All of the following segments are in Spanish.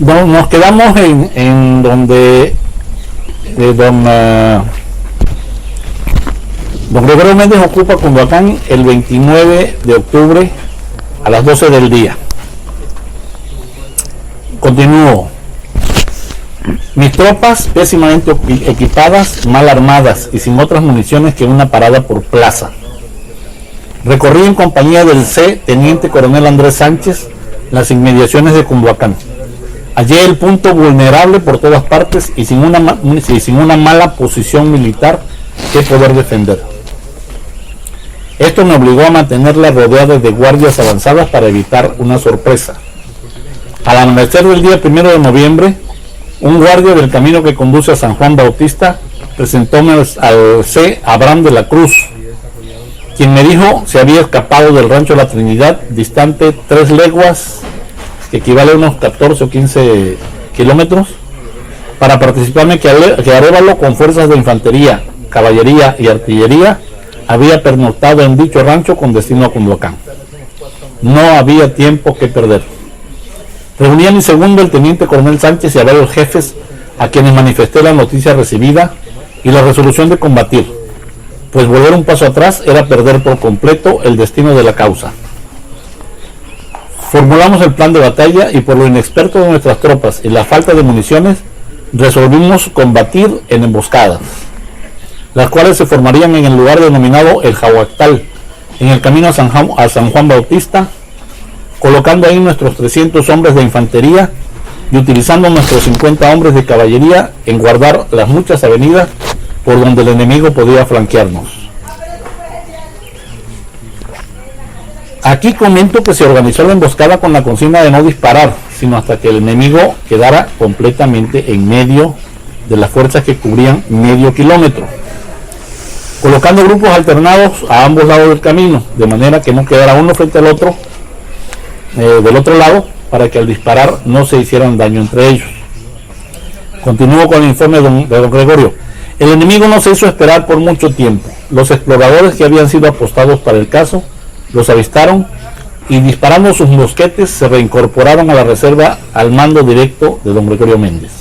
Nos quedamos en donde don Gregorio Méndez ocupa Cunduacán el 29 de octubre a las 12 del día. Continúo. Mis tropas, pésimamente equipadas, mal armadas y sin otras municiones que una parada por plaza. Recorrí en compañía del Teniente Coronel Andrés Sánchez las inmediaciones de Cunduacán. Hallé el punto vulnerable por todas partes y sin una mala posición militar que poder defender. Esto me obligó a mantenerla rodeada de guardias avanzadas para evitar una sorpresa. Al amanecer del día 1 de noviembre, un guardia del camino que conduce a San Juan Bautista presentóme al Abraham de la Cruz, quien me dijo se había escapado del rancho La Trinidad, distante 3 leguas, que equivale a unos 14 o 15 kilómetros, para participarme que Arévalo, con fuerzas de infantería, caballería y artillería, había pernoctado en dicho rancho con destino a Cunduacán. No había tiempo que perder. Reuní a mi segundo, el Teniente Coronel Sánchez, y a varios jefes a quienes manifesté la noticia recibida y la resolución de combatir, pues volver un paso atrás era perder por completo el destino de la causa. Formulamos el plan de batalla y, por lo inexperto de nuestras tropas y la falta de municiones, resolvimos combatir en emboscadas, las cuales se formarían en el lugar denominado El Jahuactal, en el camino a San Juan Bautista, colocando ahí nuestros 300 hombres de infantería y utilizando nuestros 50 hombres de caballería en guardar las muchas avenidas por donde el enemigo podía flanquearnos. Aquí comento que se organizó la emboscada con la consigna de no disparar, sino hasta que el enemigo quedara completamente en medio de las fuerzas que cubrían medio kilómetro, colocando grupos alternados a ambos lados del camino, de manera que no quedara uno frente al otro, del otro lado, para que al disparar no se hicieran daño entre ellos. Continúo con el informe de don Gregorio. El enemigo no se hizo esperar por mucho tiempo. Los exploradores que habían sido apostados para el caso los avistaron y, disparando sus mosquetes, se reincorporaron a la reserva al mando directo de don Gregorio Méndez.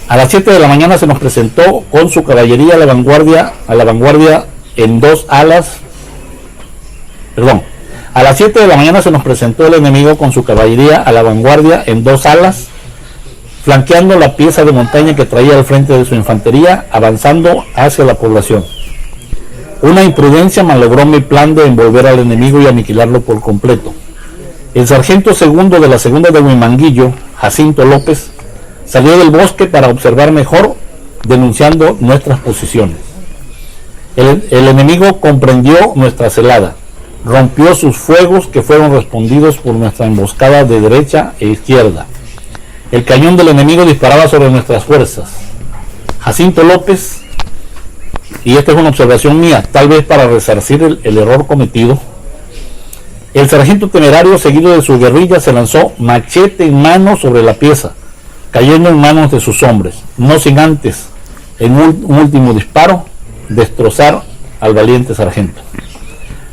A las 7 de la mañana se nos presentó con su caballería a la vanguardia en dos alas. A las 7 de la mañana se nos presentó el enemigo con su caballería a la vanguardia en dos alas, flanqueando la pieza de montaña que traía al frente de su infantería, avanzando hacia la población. Una imprudencia malogró mi plan de envolver al enemigo y aniquilarlo por completo. El sargento segundo de la segunda de Huimanguillo, Jacinto López, salió del bosque para observar mejor, denunciando nuestras posiciones. El enemigo comprendió nuestra celada, rompió sus fuegos, que fueron respondidos por nuestra emboscada de derecha e izquierda. El cañón del enemigo disparaba sobre nuestras fuerzas. Jacinto López, y esta es una observación mía, tal vez para resarcir el error cometido, el sargento temerario, seguido de su guerrilla, se lanzó machete en mano sobre la pieza, cayendo en manos de sus hombres, no sin antes, en un último disparo, destrozar al valiente sargento.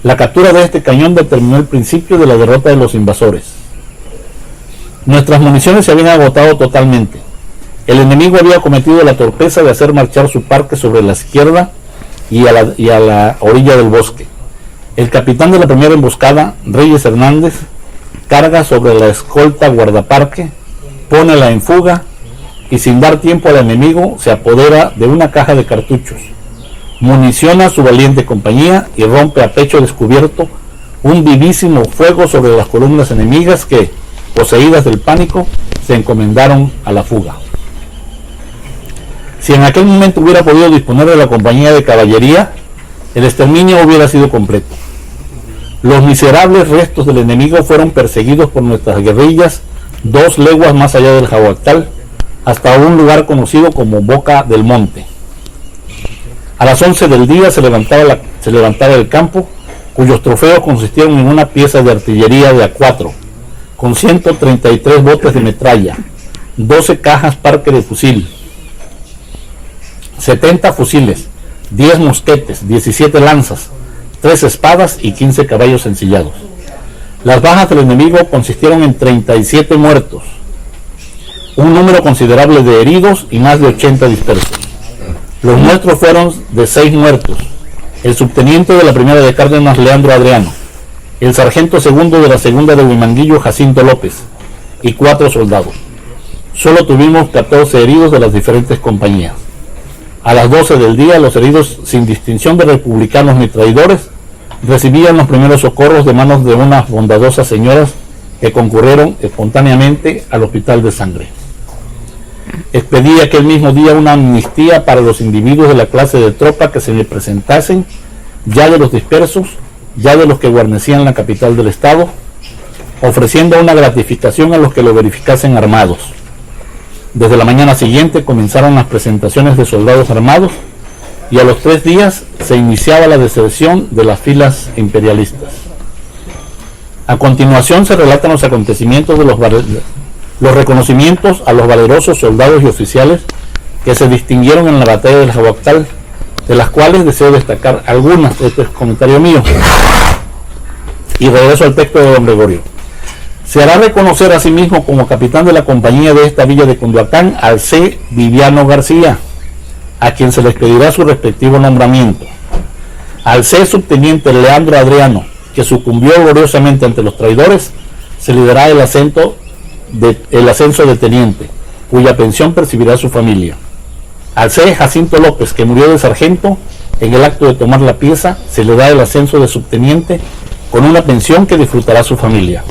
La captura de este cañón determinó el principio de la derrota de los invasores. Nuestras municiones se habían agotado totalmente. El enemigo había cometido la torpeza de hacer marchar su parque sobre la izquierda y a la orilla del bosque. El capitán de la primera emboscada, Reyes Hernández, carga sobre la escolta guardaparque, pónela en fuga y, sin dar tiempo al enemigo, se apodera de una caja de cartuchos, municiona su valiente compañía y rompe a pecho descubierto un vivísimo fuego sobre las columnas enemigas que, poseídas del pánico, se encomendaron a la fuga. Si en aquel momento hubiera podido disponer de la compañía de caballería, el exterminio hubiera sido completo. Los miserables restos del enemigo fueron perseguidos por nuestras guerrillas 2 leguas más allá del Jahuactal, hasta un lugar conocido como Boca del Monte. A las 11 del día se levantaba el campo, cuyos trofeos consistieron en una pieza de artillería de A4, con 133 botes de metralla, 12 cajas Parker de fusil, 70 fusiles, 10 mosquetes, 17 lanzas, 3 espadas y 15 caballos ensillados. Las bajas del enemigo consistieron en 37 muertos, un número considerable de heridos y más de 80 dispersos. Los nuestros fueron de 6 muertos: el subteniente de la primera de Cárdenas, Leandro Adriano; el sargento segundo de la segunda de Huimanguillo, Jacinto López, y 4 soldados. Solo tuvimos 14 heridos de las diferentes compañías. A las 12 del día, los heridos, sin distinción de republicanos ni traidores, recibían los primeros socorros de manos de unas bondadosas señoras que concurrieron espontáneamente al hospital de sangre. Expedí aquel mismo día una amnistía para los individuos de la clase de tropa que se me presentasen, ya de los dispersos, ya de los que guarnecían la capital del estado, ofreciendo una gratificación a los que lo verificasen armados. Desde la mañana siguiente comenzaron las presentaciones de soldados armados y a los 3 días se iniciaba la deserción de las filas imperialistas. A continuación se relatan los acontecimientos de los reconocimientos a los valerosos soldados y oficiales que se distinguieron en la batalla del Jaguactal, de las cuales deseo destacar algunas. Este es comentario mío. Y regreso al texto de don Gregorio. Se hará reconocer a sí mismo como capitán de la compañía de esta villa de Cunduacán al C. Viviano García, a quien se le expedirá su respectivo nombramiento. Al C. subteniente Leandro Adriano, que sucumbió gloriosamente ante los traidores, se le dará el ascenso de teniente, cuya pensión percibirá su familia. Al C. Jacinto López, que murió de sargento, en el acto de tomar la pieza, se le da el ascenso de subteniente con una pensión que disfrutará su familia.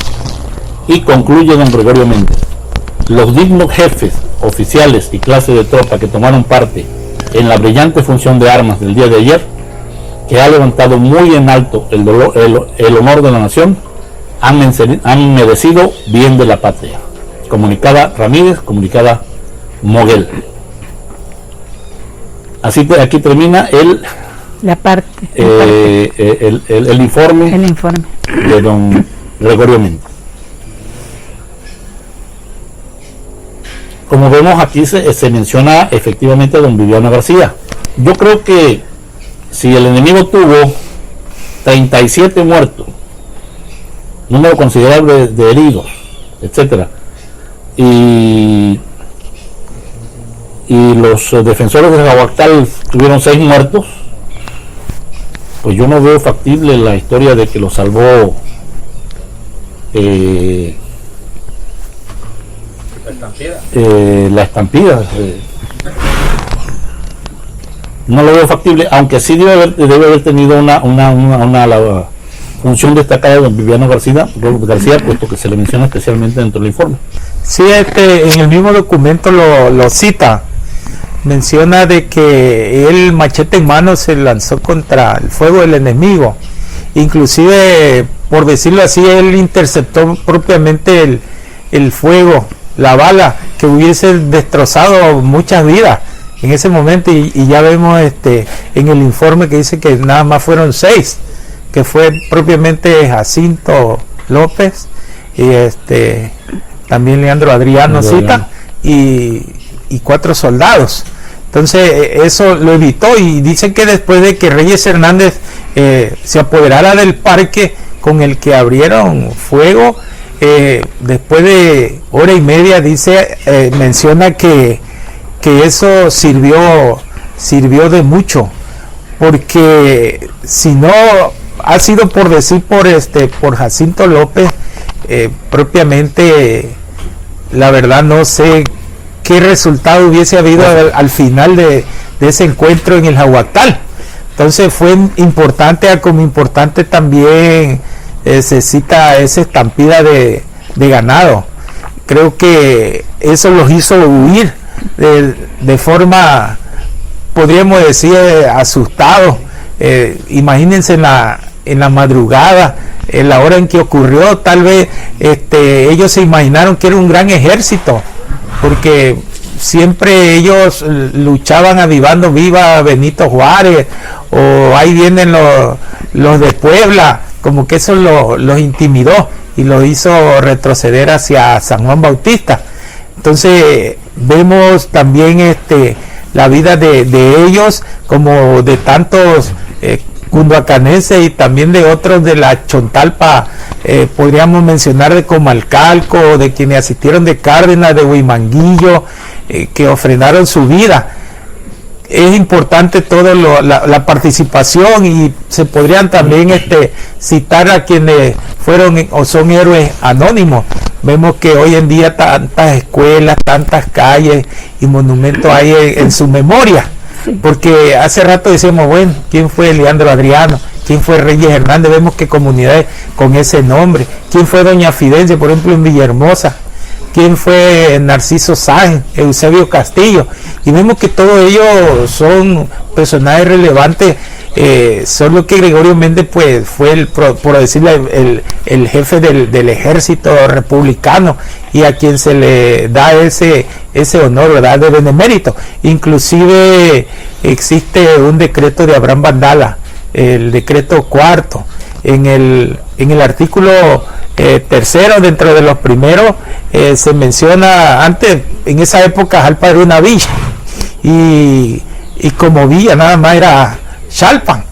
Y concluye don Gregorio Méndez: los dignos jefes, oficiales y clase de tropa que tomaron parte en la brillante función de armas del día de ayer, que ha levantado muy en alto el honor de la nación, han merecido bien de la patria. Comunicada Ramírez, comunicada Moguel. Así que aquí termina el informe de don Gregorio Méndez. Como vemos aquí se menciona efectivamente a don Viviano García. Yo creo que si el enemigo tuvo 37 muertos, número considerable de heridos, etcétera, y los defensores de Jaguactal tuvieron 6 muertos, pues yo no veo factible la historia de que lo salvó la estampida. No lo veo factible, aunque sí debe haber tenido una función destacada de don Viviano García, puesto que se le menciona especialmente dentro del informe. Sí, en el mismo documento lo cita, menciona de que él, machete en mano, se lanzó contra el fuego del enemigo. Inclusive, por decirlo así, él interceptó propiamente el fuego, la bala, que hubiese destrozado muchas vidas en ese momento, y ya vemos en el informe que dice que nada más fueron 6, que fue propiamente Jacinto López y también Leandro Adriano cita, y 4 soldados. Entonces eso lo evitó, y dicen que después de que Reyes Hernández se apoderara del parque con el que abrieron fuego, después de hora y media, dice, menciona que eso sirvió de mucho, porque si no ha sido por decir por Jacinto López, propiamente, la verdad no sé qué resultado hubiese habido al final de ese encuentro en el Jaguactal. Entonces fue importante, como importante también se cita esa estampida de ganado. Creo que eso los hizo huir de forma, podríamos decir, asustados. Imagínense en la madrugada, en la hora en que ocurrió, tal vez ellos se imaginaron que era un gran ejército, porque siempre ellos luchaban avivando viva Benito Juárez, o ahí vienen los de Puebla, como que eso los intimidó y los hizo retroceder hacia San Juan Bautista. Entonces vemos también la vida de ellos, como de tantos cunduacanenses y también de otros de la Chontalpa, podríamos mencionar de Comalcalco, de quienes asistieron de Cárdenas, de Huimanguillo, que ofrendaron su vida. Es importante toda la participación, y se podrían también citar a quienes fueron o son héroes anónimos. Vemos que hoy en día tantas escuelas, tantas calles y monumentos hay en su memoria, porque hace rato decíamos, bueno, ¿quién fue Leandro Adriano? ¿Quién fue Reyes Hernández? Vemos que comunidades con ese nombre. ¿Quién fue Doña Fidencia, por ejemplo, en Villahermosa? ¿Quién fue Narciso Sáenz, Eusebio Castillo? Y vemos que todos ellos son personajes relevantes, solo que Gregorio Méndez pues fue, por decirle, el jefe del ejército republicano, y a quien se le da ese honor, ¿verdad?, de benemérito. Inclusive existe un decreto de Abraham Vandala, el decreto cuarto, en el artículo tercero, dentro de los primeros, se menciona, antes, en esa época, Jalpa era una villa, y como villa nada más era Xalpan,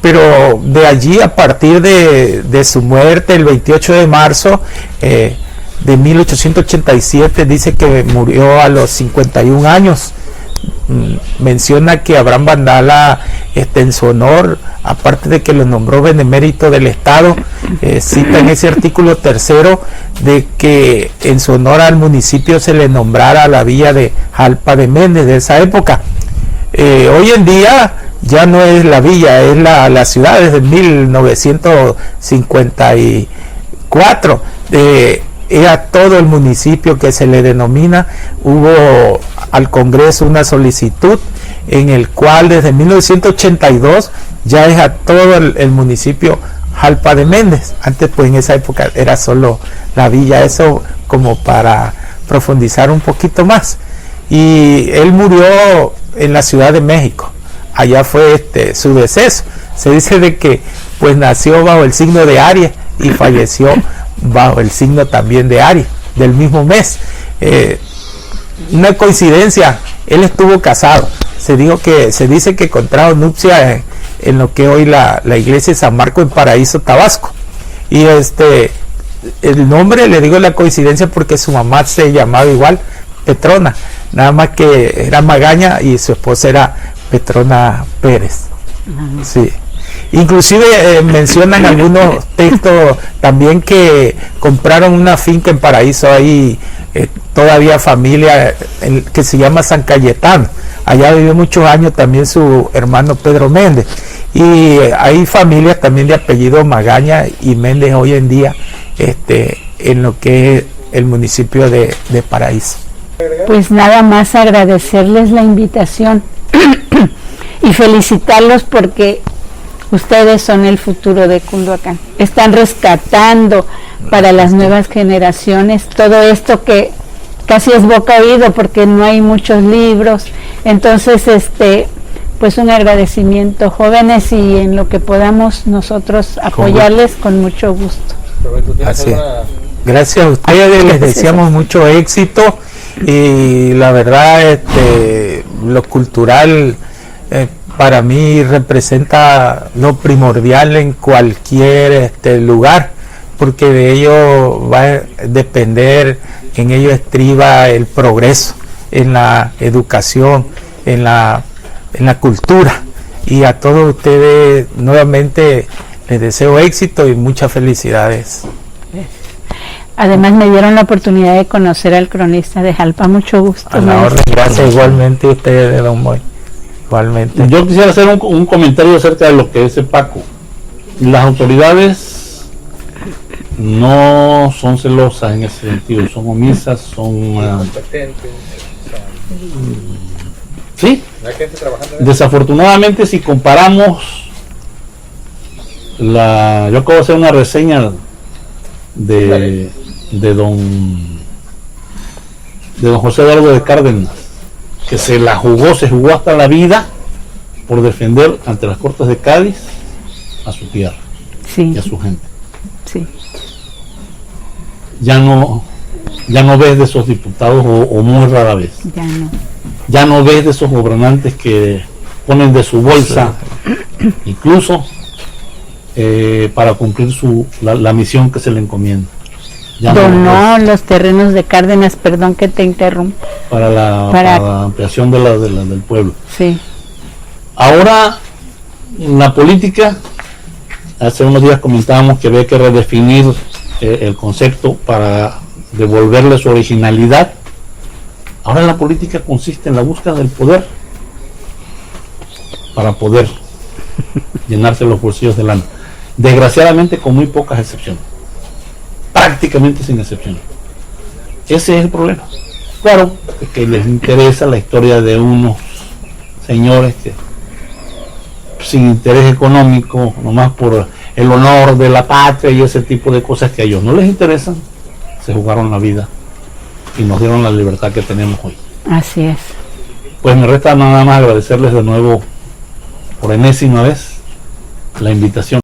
pero de allí, a partir de su muerte el 28 de marzo de 1887, dice que murió a los 51 años. Menciona que Abraham Vandala, en su honor, aparte de que lo nombró benemérito del Estado, cita en ese artículo tercero de que en su honor al municipio se le nombrara la villa de Jalpa de Méndez de esa época. Hoy en día ya no es la villa, es la ciudad, desde 1954. Era todo el municipio que se le denomina. Hubo al Congreso una solicitud en el cual desde 1982 ya es a todo el municipio Jalpa de Méndez. Antes, pues, en esa época era solo la villa. Eso como para profundizar un poquito más. Y él murió en la Ciudad de México. Allá fue su deceso. Se dice de que pues nació bajo el signo de Aries y falleció bajo el signo también de Aries, del mismo mes. Una coincidencia, él estuvo casado. Se dice que contrajo nupcias en lo que hoy la iglesia de San Marco en Paraíso, Tabasco. Y el nombre, le digo la coincidencia porque su mamá se llamaba igual, Petrona, nada más que era Magaña y su esposa era Petrona Pérez. Sí. Inclusive mencionan algunos textos también que compraron una finca en Paraíso, ahí todavía familia que se llama San Cayetano. Allá vivió muchos años también su hermano Pedro Méndez, y hay familias también de apellido Magaña y Méndez hoy en día en lo que es el municipio de Paraíso. Pues nada más agradecerles la invitación y felicitarlos porque ustedes son el futuro de Cunduacán. Están rescatando para las nuevas generaciones todo esto que casi es boca oído porque no hay muchos libros. Entonces, pues un agradecimiento, jóvenes, y en lo que podamos nosotros apoyarles con mucho gusto. Así es. Gracias a ustedes, les deseamos mucho éxito, y la verdad lo cultural para mí representa lo primordial en cualquier lugar, porque de ello va a depender, en ello estriba el progreso en la educación, en la cultura. Y a todos ustedes nuevamente les deseo éxito y muchas felicidades. Además me dieron la oportunidad de conocer al cronista de Jalpa, mucho gusto. A la orden, gracias igualmente ustedes, de Don Moy. Igualmente. Yo quisiera hacer un comentario acerca de lo que dice Paco. Las autoridades no son celosas en ese sentido, son omisas, son sí. Desafortunadamente, si comparamos yo acabo de hacer una reseña de don José Eduardo de Cárdenas, que se jugó hasta la vida por defender ante las Cortes de Cádiz a su tierra, sí, y a su gente. Sí. Ya no ves de esos diputados, o muy rara vez. Ya no. Ya no ves de esos gobernantes que ponen de su bolsa, incluso para cumplir la misión que se le encomienda. Ya Donó los terrenos de Cárdenas, perdón que te interrumpa. para la ampliación del pueblo. Sí. Ahora, en la política, hace unos días comentábamos que había que redefinir el concepto para devolverle su originalidad. Ahora la política consiste en la búsqueda del poder para poder llenarse los bolsillos de lana. Desgraciadamente con muy pocas excepciones. Prácticamente sin excepción. Ese es el problema. Claro, que les interesa la historia de unos señores que sin interés económico, nomás por el honor de la patria y ese tipo de cosas que a ellos no les interesan, se jugaron la vida y nos dieron la libertad que tenemos hoy. Así es. Pues me resta nada más agradecerles de nuevo por enésima vez la invitación